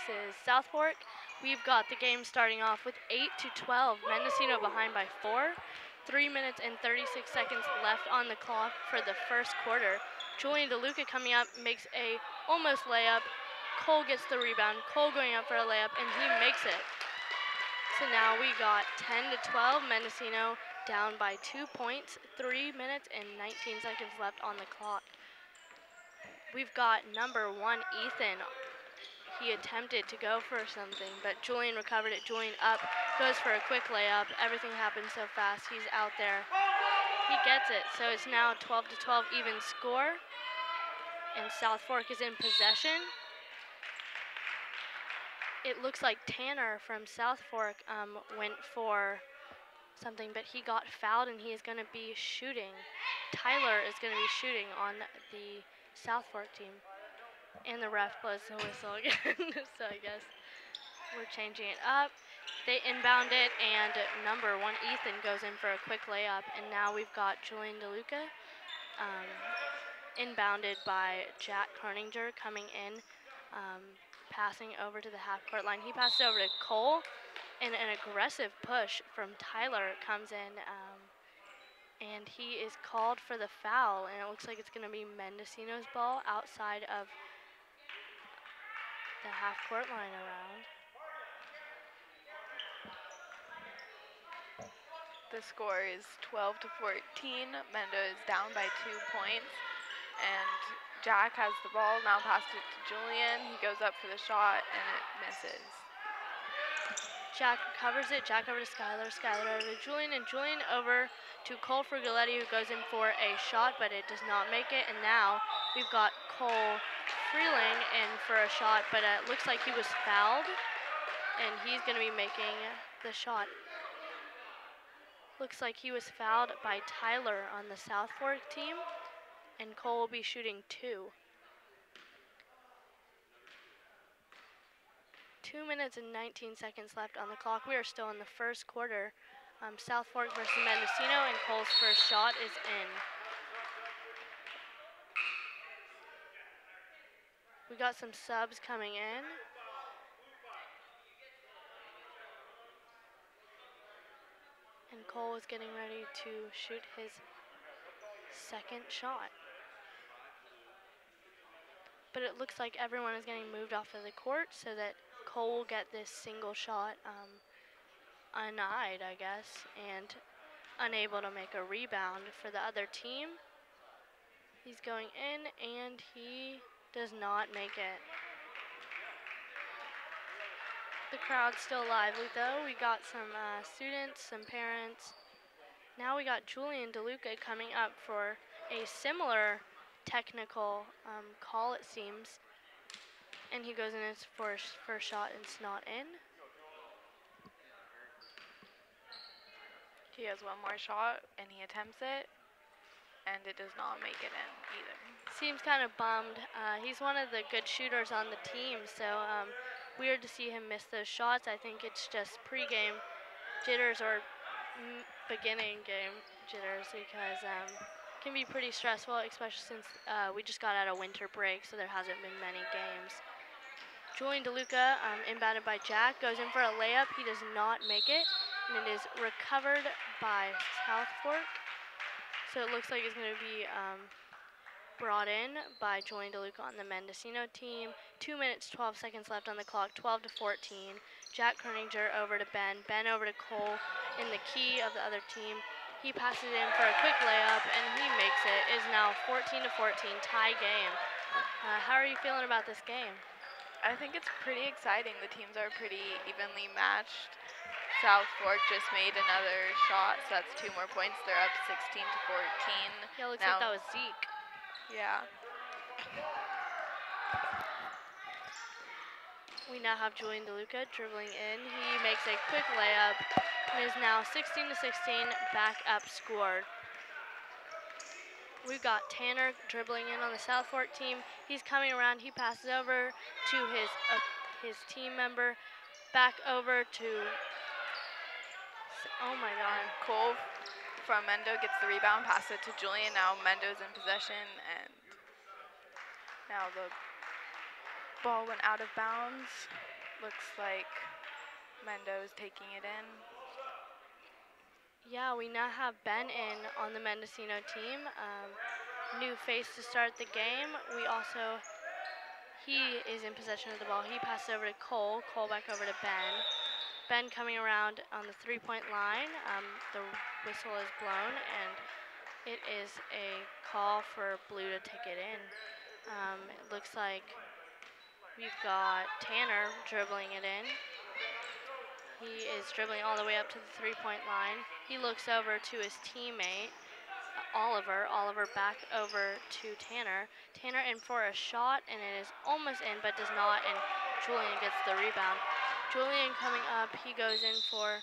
versus South Fork. We've got the game starting off with 8-12. Mendocino behind by 4. 3 minutes and 36 seconds left on the clock for the first quarter. Julian DeLuca coming up makes a almost layup. Cole gets the rebound. Cole going up for a layup, and he makes it. So now we got 10-12. Mendocino down by 2 points. 3 minutes and 19 seconds left on the clock. We've got number 1, Ethan. He attempted to go for something, but Julian recovered it. Julian up, goes for a quick layup. Everything happened so fast. He's out there. He gets it. So it's now 12-12 even score. And South Fork is in possession. It looks like Tanner from South Fork went for something, but he got fouled and he is going to be shooting. Tyler is going to be shooting on the South Fork team. And the ref blows the whistle again, so I guess we're changing it up. They inbound it, and number 1, Ethan, goes in for a quick layup. And now we've got Julian DeLuca inbounded by Jack Kroninger coming in, passing over to the half-court line. He passes over to Cole, and an aggressive push from Tyler comes in, and he is called for the foul, and it looks like it's going to be Mendocino's ball outside of the half-court line around. The score is 12-14. Mendo is down by 2 points, and Jack has the ball, now passed it to Julian. He goes up for the shot, and it misses. Jack recovers it. Jack over to Skylar. Skylar over to Julian, and Julian over to Cole Frigaletti, who goes in for a shot, but it does not make it. And now we've got Cole Freeling in for a shot, but it looks like he was fouled, and he's going to be making the shot. Looks like he was fouled by Tyler on the South Fork team, and Cole will be shooting 2. 2 minutes and 19 seconds left on the clock. We are still in the first quarter. South Fork versus Mendocino, and Cole's first shot is in. We got some subs coming in. And Cole is getting ready to shoot his second shot. But it looks like everyone is getting moved off of the court so that Cole will get this single shot uneyed, I guess, and unable to make a rebound for the other team. He's going in, and he does not make it. The crowd's still lively, though. We got some students, some parents. Now we got Julian DeLuca coming up for a similar technical call, it seems. And he goes in his first shot, and it's not in. He has one more shot, and he attempts it, and it does not make it in either. Seems kind of bummed. He's one of the good shooters on the team, so weird to see him miss those shots. I think it's just pre-game jitters or beginning game jitters, because it can be pretty stressful, especially since we just got out of winter break, so there hasn't been many games. Julian DeLuca, inbounded by Jack, goes in for a layup. He does not make it, and it is recovered by South Fork. So it looks like it's going to be brought in by Julian DeLuca on the Mendocino team. 2 minutes, 12 seconds left on the clock, 12-14. Jack Kroninger over to Ben. Ben over to Cole in the key of the other team. He passes it in for a quick layup, and he makes it. It is now 14-14, tie game. How are you feeling about this game? I think it's pretty exciting. The teams are pretty evenly matched. South Fork just made another shot, so that's 2 more points. They're up 16-14. Yeah, looks like that was Zeke. Yeah. We now have Julian DeLuca dribbling in. He makes a quick layup, and is now 16-16, back up scored. We've got Tanner dribbling in on the South Fork team. He's coming around. He passes over to his team member, back over to, oh my God. Cole from Mendo gets the rebound, pass it to Julian. Now Mendo's in possession, and now the Ball went out of bounds. Looks like Mendo's taking it in. Yeah, we now have Ben in on the Mendocino team. New face to start the game. He is in possession of the ball. He passes over to Cole. Cole back over to Ben. Ben coming around on the three-point line. The whistle is blown, and it is a call for Blue to take it in. It looks like we've got Tanner dribbling it in. He is dribbling all the way up to the three-point line. He looks over to his teammate, Oliver. Oliver back over to Tanner. Tanner in for a shot, and it is almost in, but does not, and Julian gets the rebound. Julian coming up, he goes in for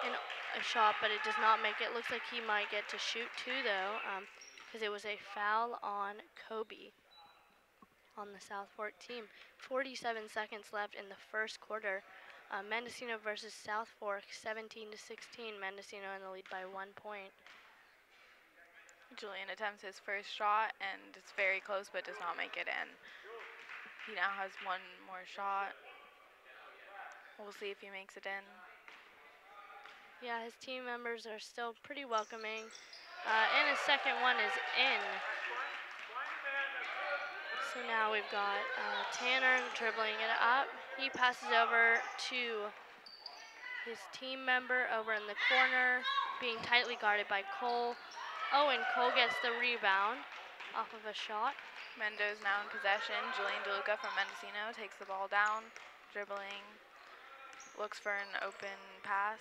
a shot, but it does not make it. Looks like he might get to shoot two, though, because it was a foul on Kobe on the South Fork team. 47 seconds left in the first quarter. Mendocino versus South Fork, 17-16. Mendocino in the lead by 1 point. Julian attempts his first shot, and it's very close, but does not make it in. He now has one more shot. We'll see if he makes it in. Yeah, his team members are still pretty welcoming. And his second one is in. So now we've got Tanner dribbling it up. He passes over to his team member over in the corner, being tightly guarded by Cole. Oh, and Cole gets the rebound off of a shot. Mendo's now in possession. Julian DeLuca from Mendocino takes the ball down, dribbling, looks for an open pass.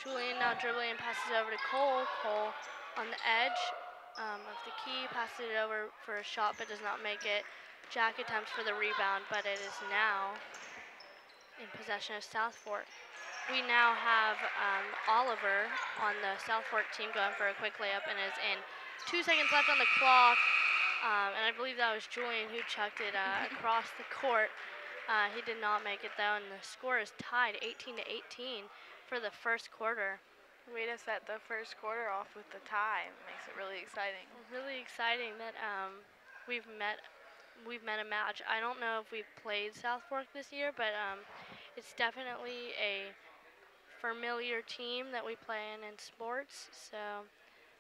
Julian now dribbling and passes over to Cole. Cole on the edge of the key, passes it over for a shot but does not make it. Jack attempts for the rebound, but it is now in possession of South Fork. We now have Oliver on the South Fork team going for a quick layup and is in. 2 seconds left on the clock, and I believe that was Julian who chucked it across the court. He did not make it though, and the score is tied 18-18 for the first quarter. Way to set the first quarter off with the tie. Makes it really exciting. Really exciting that we've met a match. I don't know if we've played South Fork this year, but it's definitely a familiar team that we play in sports. So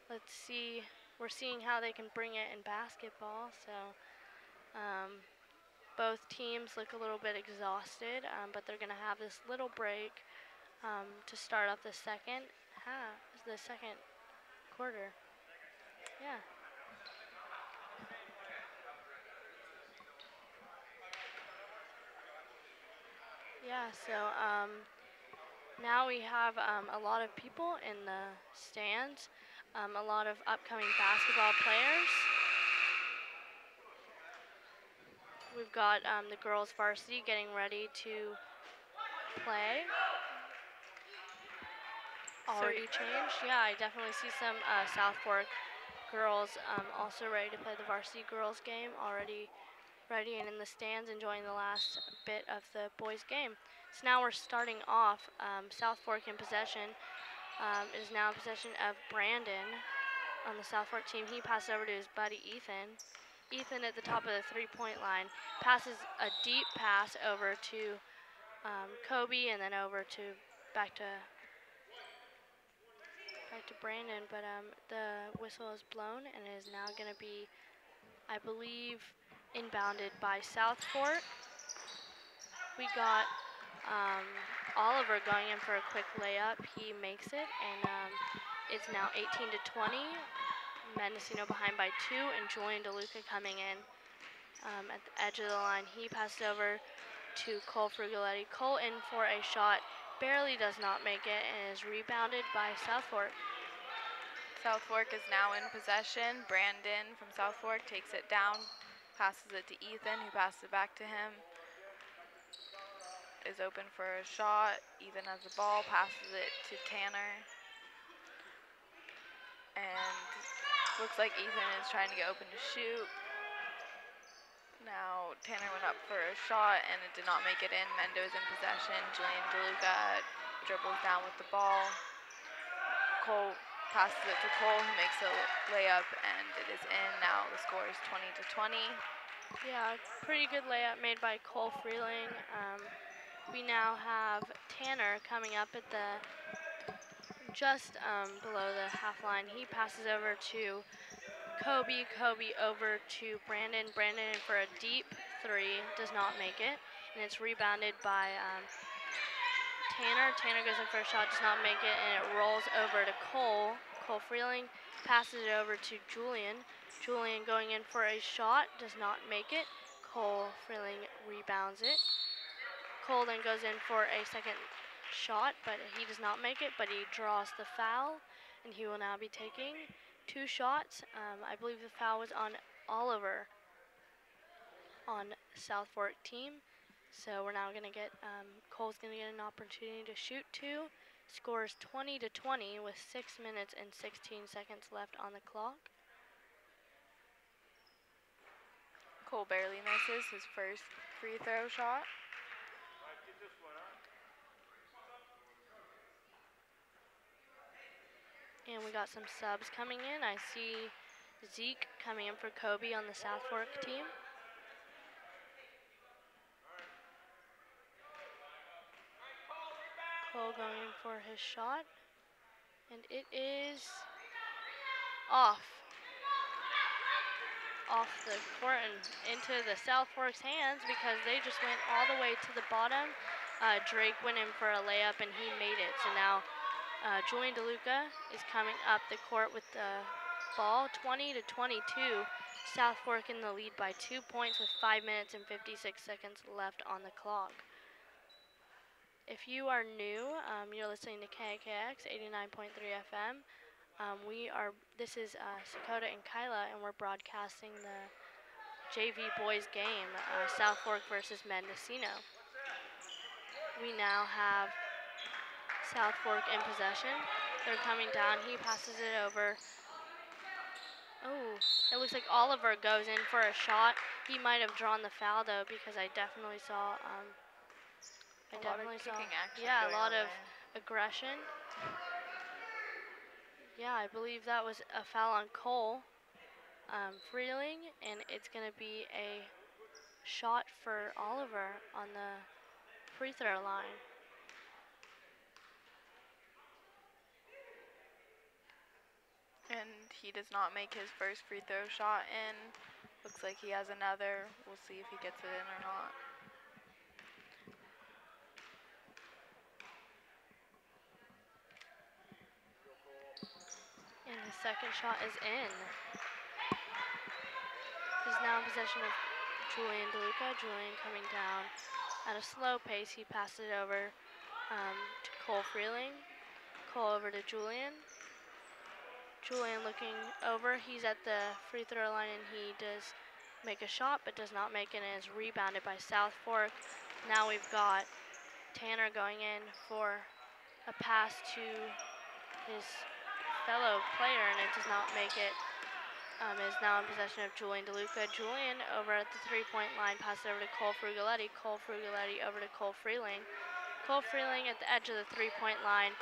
let's see. We're seeing how they can bring it in basketball. So both teams look a little bit exhausted, but they're going to have this little break to start off the second quarter. Yeah. Yeah, so now we have a lot of people in the stands, a lot of upcoming basketball players. We've got the girls varsity getting ready to play. Already changed. Yeah, I definitely see some South Fork girls also ready to play the varsity girls game, already ready and in the stands enjoying the last bit of the boys game. So now we're starting off. South Fork in possession is now in possession of Brandon on the South Fork team. He passes over to his buddy Ethan. Ethan at the top of the three-point line passes a deep pass over to Kobe and then over to back to Brandon, but the whistle is blown and it is now going to be, I believe, inbounded by South Fork. We got Oliver going in for a quick layup. He makes it, and it's now 18-20. Mendocino behind by 2, and Julian DeLuca coming in at the edge of the line. He passed over to Cole Frugoletti. Cole in for a shot, barely does not make it, and is rebounded by South Fork. South Fork is now in possession. Brandon from South Fork takes it down, passes it to Ethan, who passes it back to him. Is open for a shot. Ethan has the ball, passes it to Tanner. And looks like Ethan is trying to get open to shoot. Now Tanner went up for a shot and it did not make it in. Mendo's in possession. Julian DeLuca dribbles down with the ball. Cole passes it to Cole, who makes a layup, and it is in. Now the score is 20-20. Yeah, pretty good layup made by Cole Freeling. We now have Tanner coming up at the just below the half line. He passes over to Kobe. Kobe over to Brandon. Brandon for a deep three, does not make it, and it's rebounded by Tanner. Tanner goes in for a shot, does not make it, and it rolls over to Cole. Cole Freeling passes it over to Julian. Julian going in for a shot, does not make it. Cole Freeling rebounds it. Cole then goes in for a second shot, but he does not make it, but he draws the foul, and he will now be taking 2 shots. I believe the foul was on Oliver on South Fork team. So we're now going to get, Cole's going to get an opportunity to shoot 2. Scores 20-20 with 6 minutes and 16 seconds left on the clock. Cole barely misses his first free throw shot. And we got some subs coming in. I see Zeke coming in for Kobe on the South Fork team. Cole going in for his shot. And it is off the court and into the South Fork's hands because they just went all the way to the bottom. Drake went in for a layup and he made it. So now Julian DeLuca is coming up the court with the ball. 20-22. South Fork in the lead by 2 points with 5 minutes and 56 seconds left on the clock. If you are new, you're listening to KKX 89.3 FM. This is Sakota and Kyla, and we're broadcasting the JV boys game, South Fork versus Mendocino. We now have South Fork in possession. They're coming down. He passes it over. Oh, it looks like Oliver goes in for a shot. He might have drawn the foul though, because I definitely saw. A lot of kicking action. Yeah, a lot of aggression. Yeah, I believe that was a foul on Cole Freeling, and it's going to be a shot for Oliver on the free throw line. And he does not make his first free throw shot in. Looks like he has another. We'll see if he gets it in or not. And his second shot is in. He's now in possession of Julian DeLuca. Julian coming down at a slow pace. He passes it over to Cole Freeling. Cole over to Julian. Julian looking over. He's at the free throw line and he does make a shot but does not make it, and is rebounded by South Fork. Now we've got Tanner going in for a pass to his fellow player, and it does not make it. Is now in possession of Julian DeLuca. Julian over at the three-point line, passes over to Cole Frugoletti. Cole Frugoletti over to Cole Freeling. Cole Freeling at the edge of the three-point line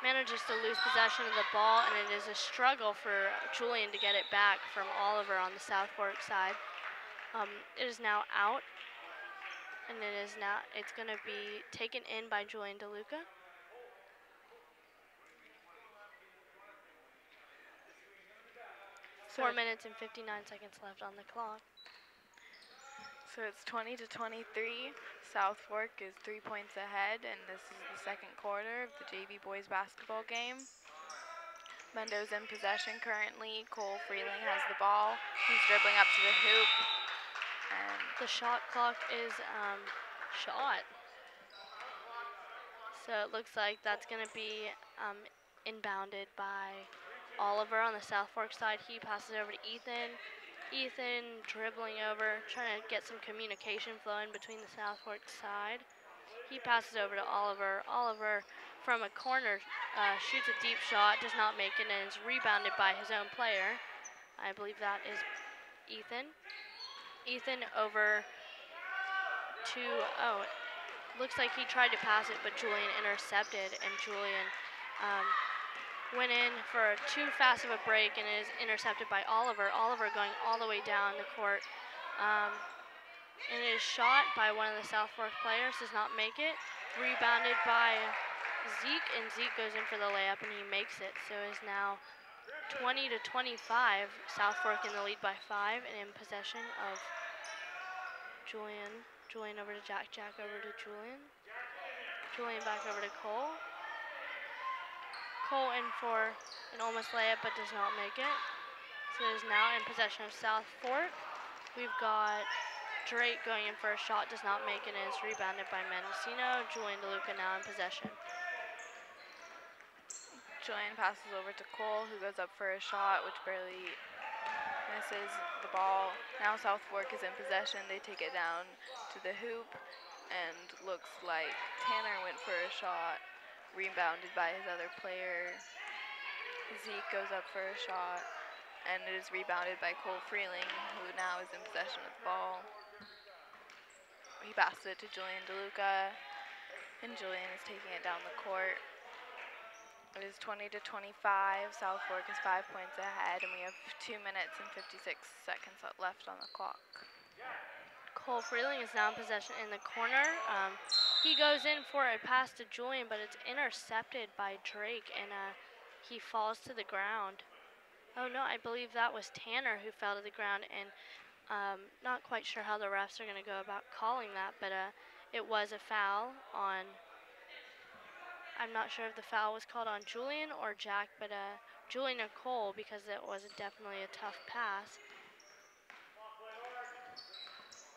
manages to lose possession of the ball, and it is a struggle for Julian to get it back from Oliver on the South Fork side. It is now out, and it's going to be taken in by Julian DeLuca. So 4 minutes and 59 seconds left on the clock. So it's 20-23. South Fork is 3 points ahead, and this is the second quarter of the JV boys basketball game. Mendo's in possession currently. Cole Freeling has the ball. He's dribbling up to the hoop. And the shot clock is shot. So it looks like that's going to be inbounded by Oliver on the South Fork side. He passes over to Ethan. Ethan dribbling over, trying to get some communication flowing between the South Fork side. He passes over to Oliver. Oliver from a corner shoots a deep shot, does not make it, and is rebounded by his own player. I believe that is Ethan. Ethan over to, looks like he tried to pass it, but Julian intercepted, and Julian went in for too fast of a break and is intercepted by Oliver. Oliver going all the way down the court. And it is shot by one of the South Fork players, does not make it. Rebounded by Zeke, and Zeke goes in for the layup and he makes it. So it is now 20 to 25. South Fork in the lead by 5 and in possession of Julian. Julian over to Jack. Jack over to Julian. Julian back over to Cole. Cole in for an almost layup but does not make it. So it is now in possession of South Fork. We've got Drake going in for a shot, does not make it, and is rebounded by Mendocino. Julian DeLuca now in possession. Julian passes over to Cole, who goes up for a shot, which barely misses the ball. Now South Fork is in possession. They take it down to the hoop, and looks like Tanner went for a shot, rebounded by his other player. Zeke goes up for a shot, and it is rebounded by Cole Freeling, who now is in possession of the ball. He passes it to Julian DeLuca, and Julian is taking it down the court. It is 20 to 25. South Fork is 5 points ahead, and we have 2 minutes and 56 seconds left on the clock. Cole Freeling is now in possession in the corner. He goes in for a pass to Julian, but it's intercepted by Drake, and he falls to the ground. Oh no, I believe that was Tanner who fell to the ground, and not quite sure how the refs are going to go about calling that, but it was a foul on, I'm not sure if the foul was called on Julian or Jack, but Julian or Cole, because it was definitely a tough pass.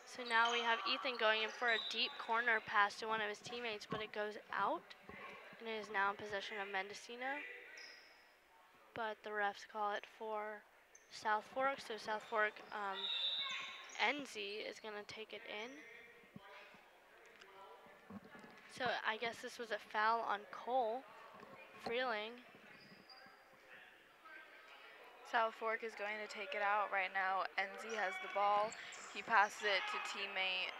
So now we have Ethan going in for a deep corner pass to one of his teammates, but it goes out, and it is now in possession of Mendocino. But the refs call it for South Fork, so South Fork, Enzi is going to take it in. So I guess this was a foul on Cole Freeling. South Fork is going to take it out right now. Enzi has the ball. He passes it to his teammate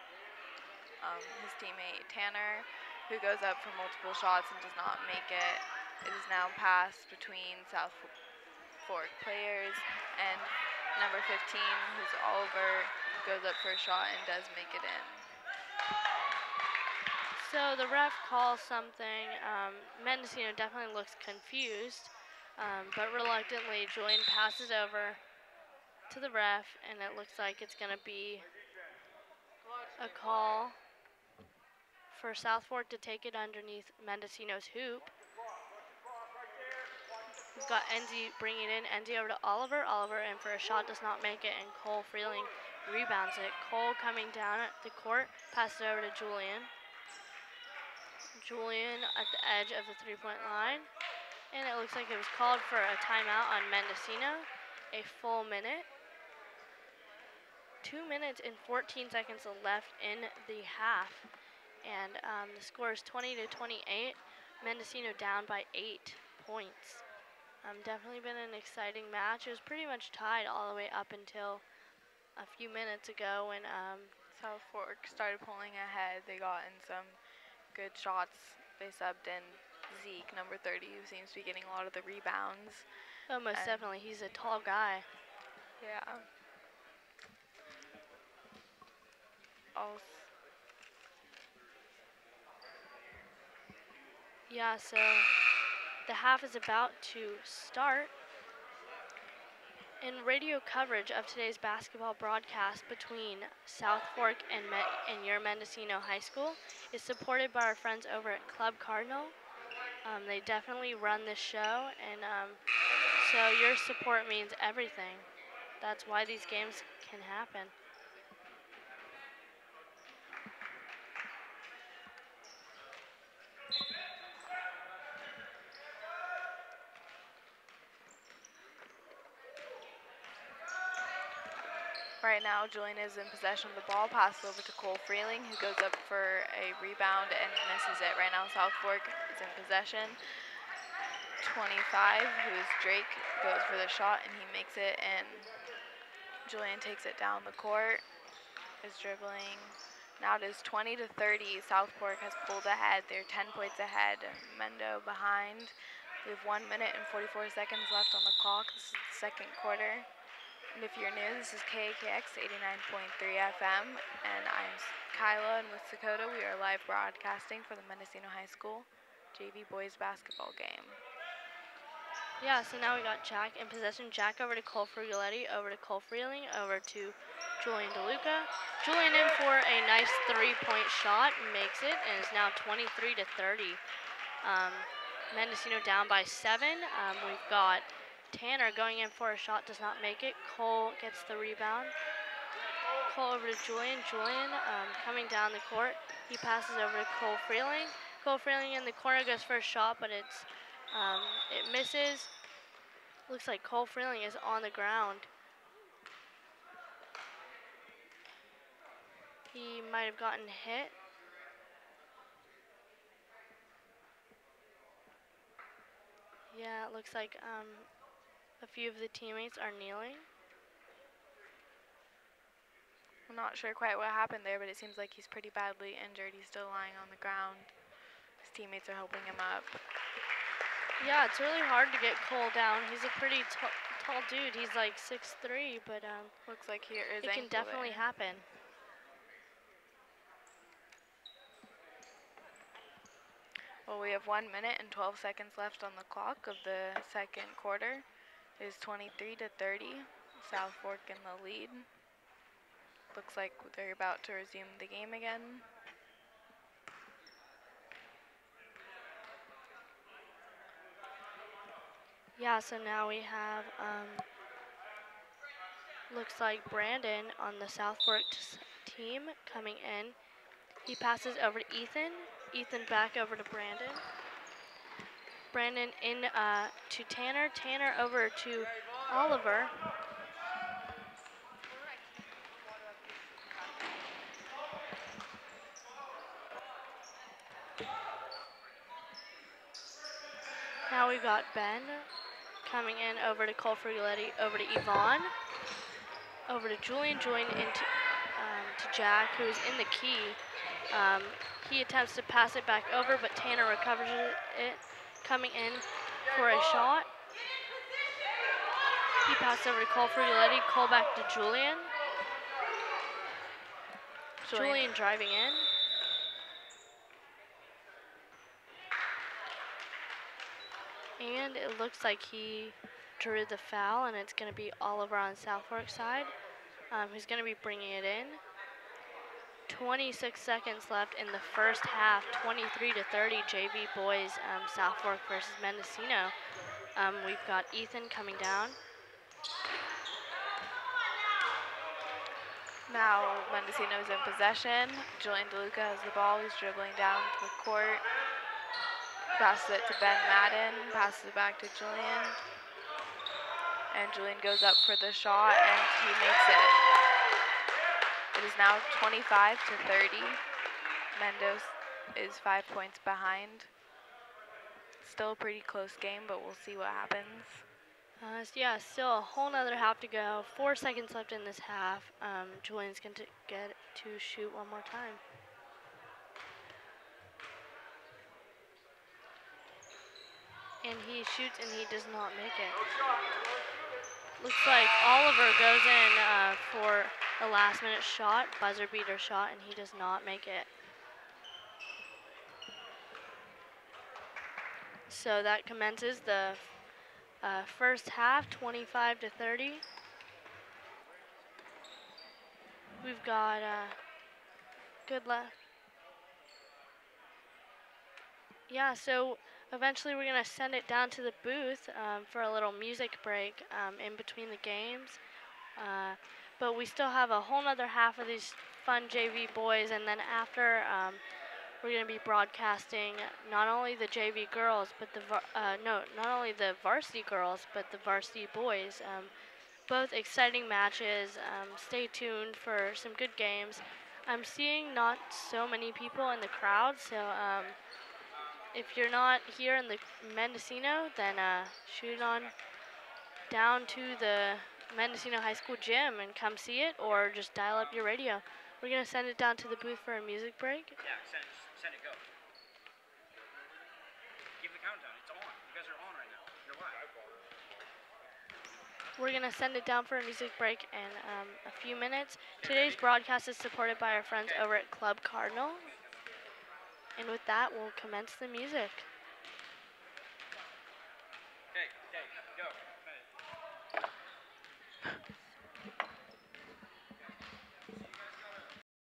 Tanner, who goes up for multiple shots and does not make it. It is now passed between South Fork players, and number 15, who's Oliver, goes up for a shot and does make it in. So the ref calls something. Mendocino definitely looks confused, but reluctantly Julian passes over to the ref, and it looks like it's going to be a call for South Fork to take it underneath Mendocino's hoop. We've got Enzi bringing it in. Enzi over to Oliver. Oliver in for a shot, does not make it, and Cole Freeling rebounds it. Cole coming down at the court, passes it over to Julian. Julian at the edge of the three-point line. And it looks like it was called for a timeout on Mendocino. A full minute. 2 minutes and 14 seconds left in the half. And the score is 20 to 28. Mendocino down by 8 points. Definitely been an exciting match. It was pretty much tied all the way up until a few minutes ago when South Fork started pulling ahead. They got in some good shots. They subbed in Zeke, number 30, who seems to be getting a lot of the rebounds. oh, most definitely. He's a tall guy. Yeah. Yeah, so the half is about to start. And radio coverage of today's basketball broadcast between South Fork and your Mendocino High School is supported by our friends over at Club Cardinal. They definitely run this show, and so your support means everything. That's why these games can happen. Right now, Julian is in possession of the ball, passes over to Cole Freeling, who goes up for a rebound and misses it. Right now, South Fork is in possession. 25, who is Drake, goes for the shot, and he makes it, and Julian takes it down the court, is dribbling. Now it is 20 to 30. South Fork has pulled ahead. They're 10 points ahead. Mendo behind. We have 1 minute and 44 seconds left on the clock. This is the second quarter. And if you're new, this is KAKX 89.3 FM, and I'm Kyla, and with Dakota, we are live broadcasting for the Mendocino High School JV boys basketball game. Yeah, so now we got Jack in possession. Jack over to Cole Frugaletti, over to Cole Freeling, over to Julian DeLuca. Julian in for a nice three-point shot, makes it, and is now 23 to 30. Mendocino down by 7. We've got Tanner going in for a shot, does not make it. Cole gets the rebound. Cole over to Julian. Julian coming down the court. He passes over to Cole Freeling. Cole Freeling in the corner goes for a shot, but it misses. Looks like Cole Freeling is on the ground. He might have gotten hit. Yeah, it looks like a few of the teammates are kneeling. I'm not sure quite what happened there, but it seems like he's pretty badly injured. He's still lying on the ground. His teammates are helping him up. Yeah, it's really hard to get Cole down. He's a pretty tall dude. He's like 6'3", but looks like here is it can definitely happen. Well, we have 1 minute and 12 seconds left on the clock of the second quarter. It is 23 to 30. South Fork in the lead. Looks like they're about to resume the game again. Yeah, so now we have, looks like Brandon on the South Fork team coming in. He passes over to Ethan. Ethan back over to Brandon. Brandon in to Tanner. Tanner over to Oliver. Now we've got Ben coming in over to Cole Frugaletti, over to Yvonne, over to Julian. Julian into to Jack, who is in the key. He attempts to pass it back over, but Tanner recovers it, coming in for a shot. He passed over to Cole Frugaletti. Cole back to Julian. Julian driving in. And it looks like he drew the foul, and it's going to be Oliver on South Fork side, who's going to be bringing it in. 26 seconds left in the first half, 23 to 30, JV boys, South Fork versus Mendocino. We've got Ethan coming down. Now Mendocino is in possession. Julian DeLuca has the ball. He's dribbling down to the court. Passes it to Ben Madden. Passes it back to Julian. And Julian goes up for the shot, and he makes it. It is now 25 to 30. Mendoz is 5 points behind. Still a pretty close game, but we'll see what happens. Yeah, still a whole nother half to go. 4 seconds left in this half. Julian's going to get to shoot one more time. And he shoots and he does not make it. Looks like Oliver goes in for a last-minute shot, buzzer beater shot, and he does not make it. So that commences the first half, 25 to 30. We've got good luck. Yeah, so eventually we're going to send it down to the booth for a little music break in between the games. But we still have a whole nother half of these fun JV boys, and then after we're going to be broadcasting not only the JV girls, but not only the varsity girls, but the varsity boys. Both exciting matches. Stay tuned for some good games. I'm seeing not so many people in the crowd, so if you're not here in the Mendocino, then shoot on down to the Mendocino High School gym and come see it, or just dial up your radio. We're going to send it down to the booth for a music break. Yeah, send it, go. Give the countdown, it's on. You guys are on right We're going to send it down for a music break in a few minutes. Today's broadcast is supported by our friends over at Club Cardinal. And with that, we'll commence the music. Okay, go.